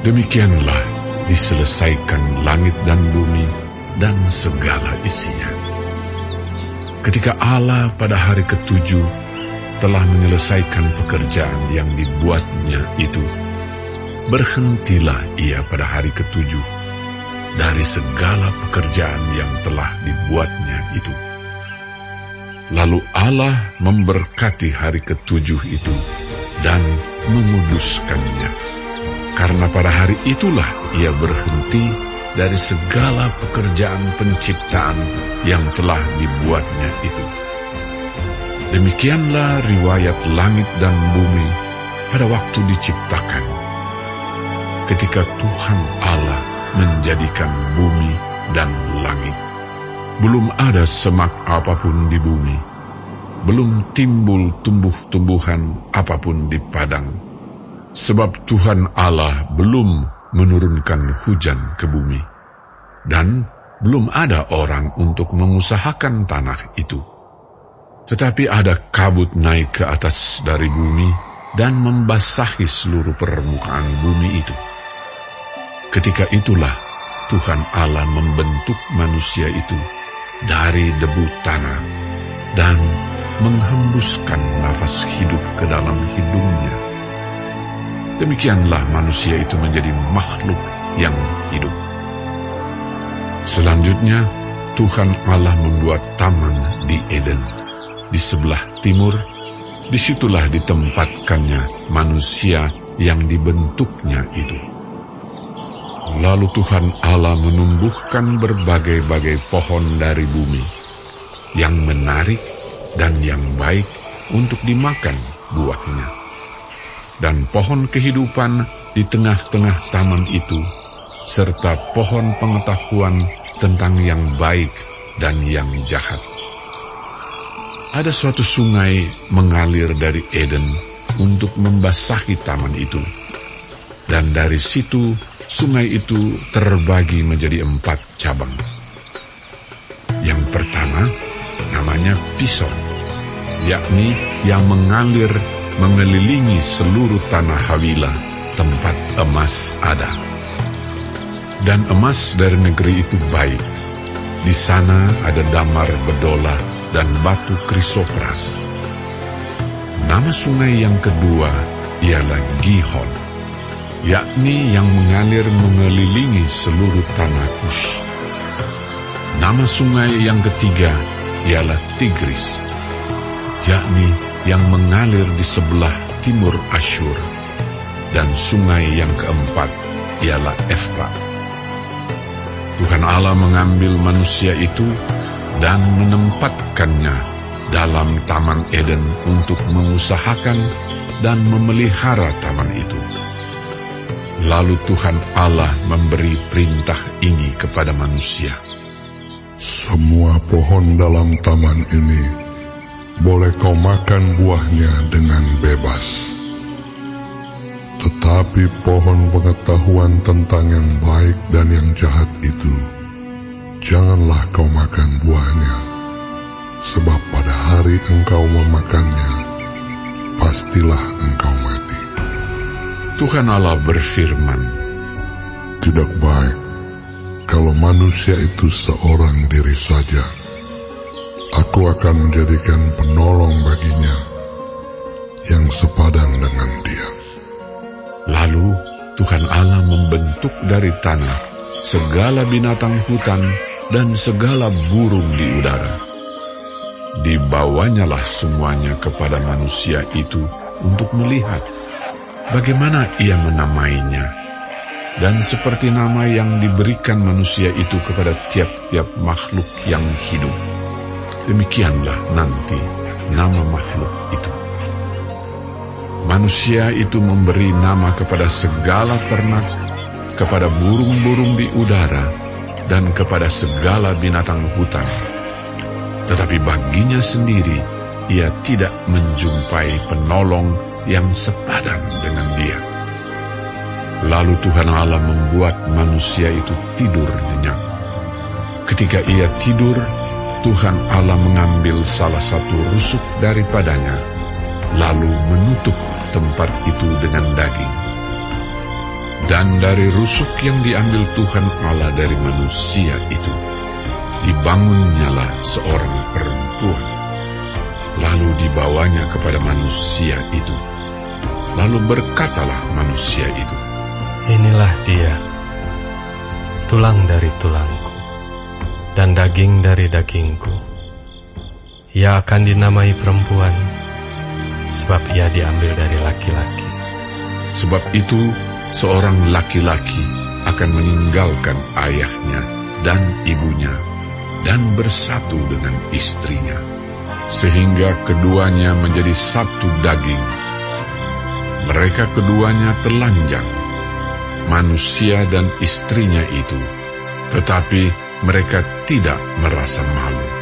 Demikianlah diselesaikan langit dan bumi dan segala isinya. Ketika Allah pada hari ketujuh telah menyelesaikan pekerjaan yang dibuatnya itu, berhentilah ia pada hari ketujuh dari segala pekerjaan yang telah dibuatnya itu. Lalu Allah memberkati hari ketujuh itu dan menguduskannya, karena pada hari itulah ia berhenti dari segala pekerjaan penciptaan yang telah dibuatnya itu. Demikianlah riwayat langit dan bumi pada waktu diciptakan, ketika Tuhan Allah menjadikan bumi dan langit. Belum ada semak apapun di bumi, belum timbul tumbuh-tumbuhan apapun di padang, sebab Tuhan Allah belum menurunkan hujan ke bumi, dan belum ada orang untuk mengusahakan tanah itu. Tetapi ada kabut naik ke atas dari bumi dan membasahi seluruh permukaan bumi itu. Ketika itulah Tuhan Allah membentuk manusia itu dari debu tanah dan menghembuskan nafas hidup ke dalam hidungnya. Demikianlah manusia itu menjadi makhluk yang hidup. Selanjutnya, Tuhan Allah membuat taman di Eden, di sebelah timur. Disitulah ditempatkannya manusia yang dibentuknya itu. Lalu Tuhan Allah menumbuhkan berbagai-bagai pohon dari bumi, yang menarik dan yang baik untuk dimakan buahnya. Dan pohon kehidupan di tengah-tengah taman itu, serta pohon pengetahuan tentang yang baik dan yang jahat. Ada suatu sungai mengalir dari Eden untuk membasahi taman itu. Dan dari situ, sungai itu terbagi menjadi 4 cabang. Yang pertama, namanya Pison, yakni yang mengalir mengelilingi seluruh tanah Hawila, tempat emas ada. Dan emas dari negeri itu baik. Di sana ada damar bedola dan batu krisopras. Nama sungai yang kedua ialah Gihon, yakni yang mengalir mengelilingi seluruh tanah Kush. Nama sungai yang ketiga ialah Tigris, yakni yang mengalir di sebelah timur Asyur. Dan sungai yang keempat ialah Efrat. Tuhan Allah mengambil manusia itu dan menempatkannya dalam Taman Eden untuk mengusahakan dan memelihara taman itu. Lalu Tuhan Allah memberi perintah ini kepada manusia. Semua pohon dalam taman ini boleh kau makan buahnya dengan bebas. Tetapi pohon pengetahuan tentang yang baik dan yang jahat itu, janganlah kau makan buahnya, sebab pada hari engkau memakannya, pastilah engkau mati. Tuhan Allah berfirman, tidak baik kalau manusia itu seorang diri saja. Aku akan menjadikan penolong baginya yang sepadan dengan dia. Lalu Tuhan Allah membentuk dari tanah segala binatang hutan dan segala burung di udara. Dibawanyalah semuanya kepada manusia itu untuk melihat bagaimana ia menamainya. Dan seperti nama yang diberikan manusia itu kepada tiap-tiap makhluk yang hidup, demikianlah nanti nama makhluk itu. Manusia itu memberi nama kepada segala ternak, kepada burung-burung di udara, dan kepada segala binatang hutan. Tetapi baginya sendiri, ia tidak menjumpai penolong yang sepadan dengan dia. Lalu Tuhan Allah membuat manusia itu tidur nyenyak. Ketika ia tidur, Tuhan Allah mengambil salah satu rusuk daripadanya, lalu menutup tempat itu dengan daging. Dan dari rusuk yang diambil Tuhan Allah dari manusia itu, dibangunnyalah seorang perempuan, lalu dibawanya kepada manusia itu. Lalu berkatalah manusia itu, Inilah dia, tulang dari tulangku, dan daging dari dagingku. Ia akan dinamai perempuan, sebab ia diambil dari laki-laki. sebab itu seorang laki-laki akan meninggalkan ayahnya dan ibunya, dan bersatu dengan istrinya, sehingga keduanya menjadi satu daging. Mereka keduanya telanjang, manusia dan istrinya itu, tetapi mereka tidak merasa malu.